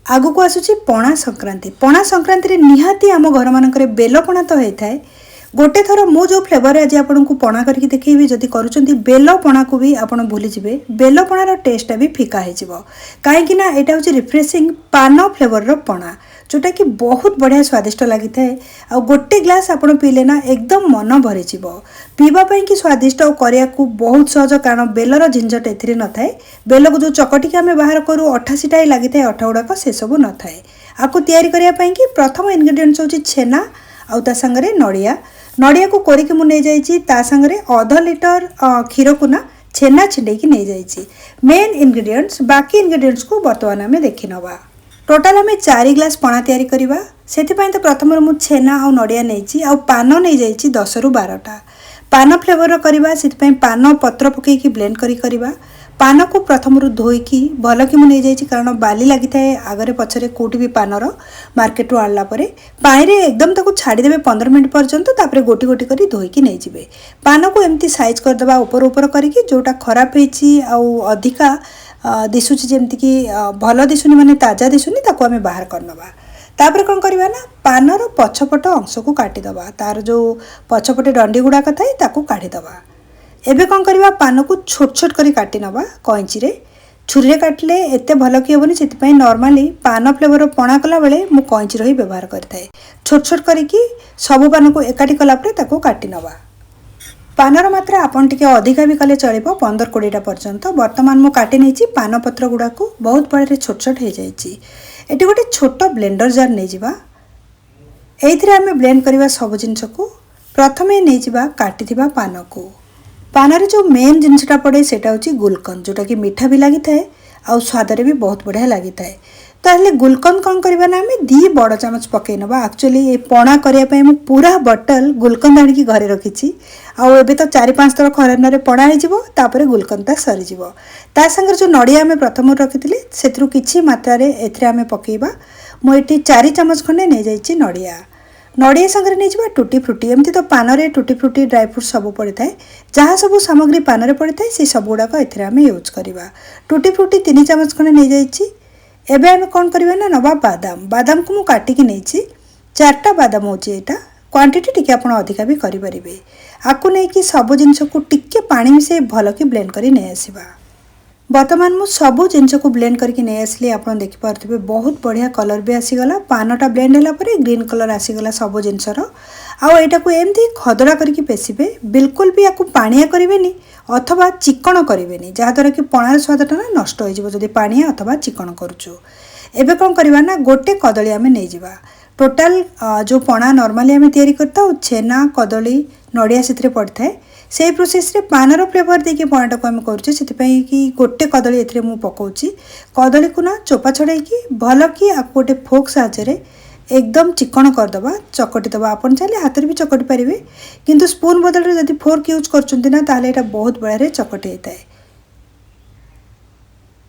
आगु को आसुची पणा संक्रांति। पणा संक्रांति रे निहाती आम घर मानकरे बेलपणा तो होता है। गोटे थर मु जो फ्लेवर आज आपको पणा करके देखी जदि करुँच बेलपणा को भी आप भूली जाए बेलपणार टेस्टा भी फिका हो कहीं यहाँ हूँ रिफ्रेशिंग पान फ्लेवर पणा जोटा कि बहुत बढ़िया स्वादिष्ट लगी था। आ गोटे ग्लास आप पीले ना एकदम मन भरी पीवाई कि स्वादिष्ट और करने को बहुत सहज कारण बेलर झिंझट ए न थाए। बेल को जो चकटिक आम बाहर करूँ अठा सीटा ही लगी था अठा गुड़ाक से सब न थाए। आपको तैयारी करने कि प्रथम इनग्रेडिएंट्स हूँ छेना आउ सांगे नड़िया। नड़िया को कोरिकी मु नहीं जाइए ता सांगे अध लिटर क्षीर को ना छेना छिंडेकी नहीं जाइए। मेन इनग्रेडिएंट्स बाकी इनग्रेडिएंट्स को बर्तमान आम देखी नवा। टोटाल आम 4 ग्लास पणा तैयारी करवा से तो प्रथम मु छेना आ नड़िया नहीं आउ पान नहीं जाइए 10 ରୁ 12टा पान फ्लेवर करवा से पान पत्र पकईकी ब्लेंड करवा। पान को प्रथम धोईकी भल कि मुझे जाइए कारण बाली लगी था आगरे पछरे कोटी भी पानर मार्केट रू आणला परे पानी रे एकदम ताको छाड़ीदेवे 15 मिनट पर्यंत तापरे गोटी गोटी करी धोईकी नहीं जिवे। पान को एमती साइज करदेबा ऊपर ऊपर करके जोटा खराब होईची आउ अधिका दिशुची जेमती कि भल दिशुनी माने ताजा दिशुनी ताको आमे बाहर करनबा। तापर कौन करवा ना पानर पछपट अंश को काटिदबा तार जो पछपटे डंडी गुड़ाक थाए ताको काढ़ीदबा। एबे कौन करवा पान को छोट छोट करी काटी नबा कैंची रे छुरी रे काटले एते भल कि हेबनी से नॉर्मली पान फ्लेवर पणा कला बेले मु कैंची रो ही व्यवहार करथाए। छोट छोट करिकी सब पान को एकाठी कला परे ताको काटी नबा। पानर मात्रा आपन टिके अधिका भी कले चलिबो 15-20टा पर्यंत। वर्तमान मु काटी नहीं पान पत्र गुड़ा को बहुत बड़े छोट छोट हो जाइए। एटी गोटे छोट ब्लेंडर जार नहीं जिबा एइथिरे आमे ब्लेंड करवा सब जिनस को प्रथमे नहीं जिबा काटिथिबा पान को। पानरे जो मेन जिनसटा पड़े सेटा होची गुलकंद जोटा कि मीठा भी लगी थाए आउ स्वाद भी बहुत बढ़िया लगी थाए। ताहले गुलकंद कौन करवा ना आमे 2 बड़ चामच पकई नबा। एक्चुअली ये पणा करया पय मु पूरा बटल गुलकंद आनिकी घरे रखिछि आउ एबे तो 4-5 थर खरनरे पणा हो जिवो तापरे गुलकंदटा सरी जिवो। ता संगे जो नड़िया आमे प्रथम रखिथिले सेथरु किछि मात्रा रे एथरे आमे पकेइबा। मु एटी 4 चामच खंडे नै जाइछि नड़िया। नड़िया संगे नहीं जावा टूटी फ्रूटी एमती तो पानरे टूटी फ्रूटी ड्राई फ्रूट सब पड़ी थाए जहाँ सब सामग्री पानरे पड़ी थाए से सब गुड़ाक एथरे यूज करवा। टूटी फ्रूटी 3 चामच खंडे नहीं जाइछि। एबे आमे कौन करवा ना नवा बादाम। बादाम को मु काटिकी नहीं 4टा बादाम होची एटा क्वांटिटी टिके आपण अधिका भी करि परिबे। आकु नै कि सब जिंस को टिके पानी मिसे भल कि ब्लेंड करी नै आसीबा। वर्तमान मु सबू जिनस को ब्लेंड करके नहीं आसली आप देखिपे बहुत बढ़िया कलर भी आसीगला। पानटा ब्लेंड होला परे ग्रीन कलर आसीगला सब जिनसर। आईटा को एमती खदड़ा करके पेसिबे बिल्कुल भी आपको पानिया करेनि अथवा चिकण करेनि जहाँद्वारा कि पणार स्वादटा ना नष्ट हो जदि पानिया अथवा चिकण करुचु। एबे कौन करवा ना गोटे कदली आमे नहीं जिबा। टोटाल जो पणा नॉर्मली आमे तैयारी करता छेना कदली नड़िया से पड़ता है से प्रोसेस रे पानर फ्लेवर देके पणाटा को आम करुचे से कि गोटे कदली एथरे मु पकाउची। कदली को ना चोपा छड़ाई भल कि आपको गोटे फोक साहाय्य एकदम चिकण करदबा चकटिदबा। आपन चाहे हाथ भी चकटी पारे किंतु स्पून बदल में जब फोर्क यूज कर बहुत बढ़िया चकटी होता है।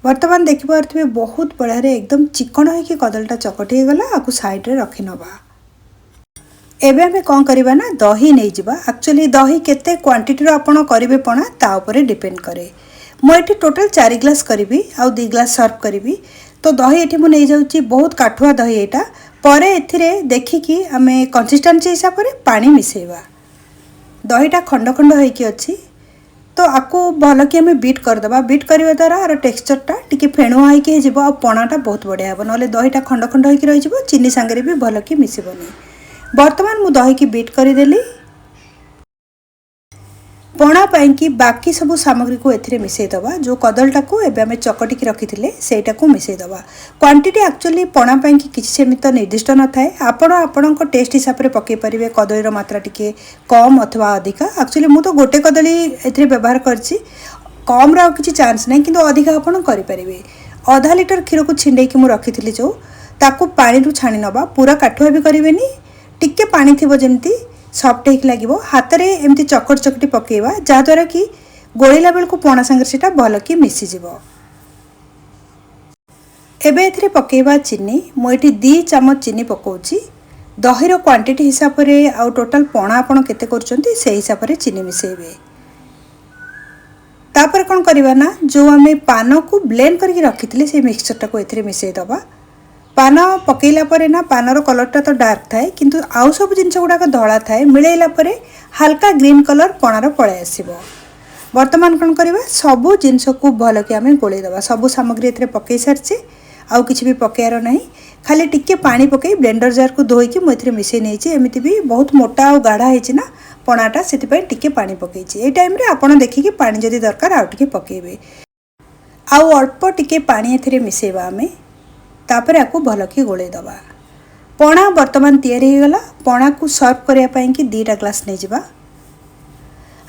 वर्तमान देखिपे बहुत बढ़िया एकदम चिकण होकर कदलीटा चकटी गला आपको साइड रे रखी नबा। एबे हमें कौन करवा ना दही नहीं जिबा। एक्चुअली दही केते क्वांटिटी रो आपण करिवे पणा ता ऊपर डिपेंड करे। मु एठी टोटल 4 ग्लास करिवि आउ 2 ग्लास सर्व करिवि तो दही एठी मु नहीं जाउची बहुत काठुआ दही एटा। परे एथिरे देखिकी आमे कंसिस्टेंसी हिसाब रे पानी मिसेबा। दहीटा खंड खंड होइकी अछि तो आपको भल कि आमे बीट करदबा। बीट करबा द्वारा आर टेक्सचरटा टिके फेणुआ होइकी जिवो आ पणाटा बहुत बढ़िया हेबो। नले दहीटा खंड खंड होइकी रहि जिवो चीनी संगे भी भल कि मिसिबोनी। वर्तमान मु दही की बीट करदेली पणा पाई कि बाकी सब सामग्री को एथिरे मिसेदबा। जो कदलटा को एबे हमें चकटिकी रखिथिले सेटा को मिसेदबा। क्वांटिटी एक्चुअली पणा पाई कि किछि सेमित निर्दिष्ट न थाए। आपण आपणक टेस्ट हिसाब रे पकई परिबे कदलीर मात्रा टिके कम अथवा अधिका। एक्चुअली मु तो गोटे कदली एथिरे व्यवहार करछि कम रा किछि चांस नै किंतु अधिका आपण करि परिबे। आधा लिटर क्षीर को छिंडेकी मु रखिथिली जो ताको पानी रु छाणी नबा। पूरा काठुआ भी करिवेनी टिके पानी थी जमती सफ्ट हो लगे हाथ में एमती चकट चकटी पकेवा जहाँद्वारा कि गोलिला बेल को पणा संगे से भल कि मिसीज। एबे एथिरे पकेवा चीनी। मुझे 2 चामच चीनी पकाउची। दहीर क्वांटिटी हिसाब रे आउ टोटाल पणा आपण केते करछंती से हिसाब रे चीनी मिसेबे। तापर कौन करवा ना जो आमे पान को ब्लेंड करके रखिथिले से मिक्सचरटा को एथिरे मिसेई दबा। पान पकेला परे ना पानर कलरटा तो डार्क थाए किंतु आउ सब जिनस गुड़ाक धला थाए मिलेला परे हल्का ग्रीन कलर पणार पळै आसीबो। वर्तमान कौन करवा सबू जिनस को भल कि आम गोलैदबा। सबू सामग्री ए पकई सारी आउ कि भी पकेयार ना खाली टिके पानी पकई ब्लेंडर जार को धोईकी मुझे मिसई नहीं एमती भी बहुत मोटा और गाढ़ा है ना पणाटा से टिके पानी पकई। ये टाइम रे आपड़ देखिए पानी जदि दरकार आउ टिके पकेबे आउ अल्प टिके पानी ए मिसेबा आम तापर आपको भल कि गोलैदबा। पणा वर्तमान तैयारी हो गला। पणा को सर्व करने कि 2टा ग्लास नहीं जावा।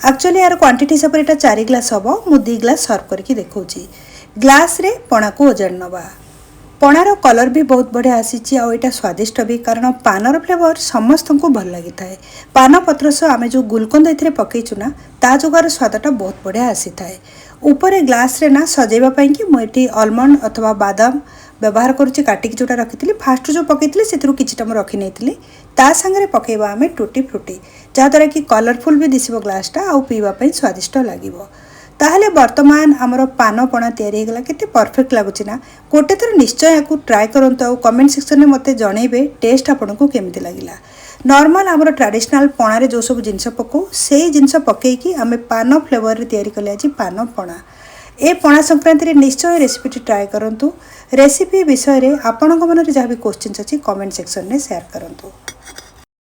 एक्चुअली यार क्वांटिटी हिसाब से 4 ग्लास हम मु 2 ग्लास सर्व करके देखौची। ग्लास रे पणा को ओजन नवा। पणार कलर भी बहुत बढ़िया आसी आउ एटा स्वादिष्ट भी कारण पानर फ्लेवर समस्त को भल लगी थाए। पान पत्र सह आम जो गुलकंद ए पकईचु ना ता जोगार स्वादटा बहुत बढ़िया आसी थाए। ऊपर ग्लास रे ना सजेबा पई कि मुझे आलमंड अथवा बादाम व्यवहार करुच्ची काटिक जोटा रखी फास्ट जो पकई से किटा मुझे रखी नहीं ता सांगे पकेबा आम टूटी फ्रूटी जहाँद्वारा कि कलरफुल भी दिशो ग्लासटा आउ पीवाई स्वादिष्ट लगे। ताहले वर्तमान आमर पान पणा तैयारी होगला। केते परफेक्ट लगुच ना गोटे थर निश्चय या ट्राए करंतु आउ कमेंट सेक्शन में मते जणेबे टेस्ट आपको केमती लगिला। नॉर्मल आमर ट्रेडिशनल पणारे जो सब जिनस पकाऊ से जिनस पकईकी आम पान फ्लेवर तैयारी कले आज पान पणा। ए पणा संक्रांति निश्चय रेसिपी ट्राए करंतु। रेसिपी विषय रे आपणक मन जहाँ भी क्वेश्चन अच्छी कमेंट सेक्शन में शेयर करंतु।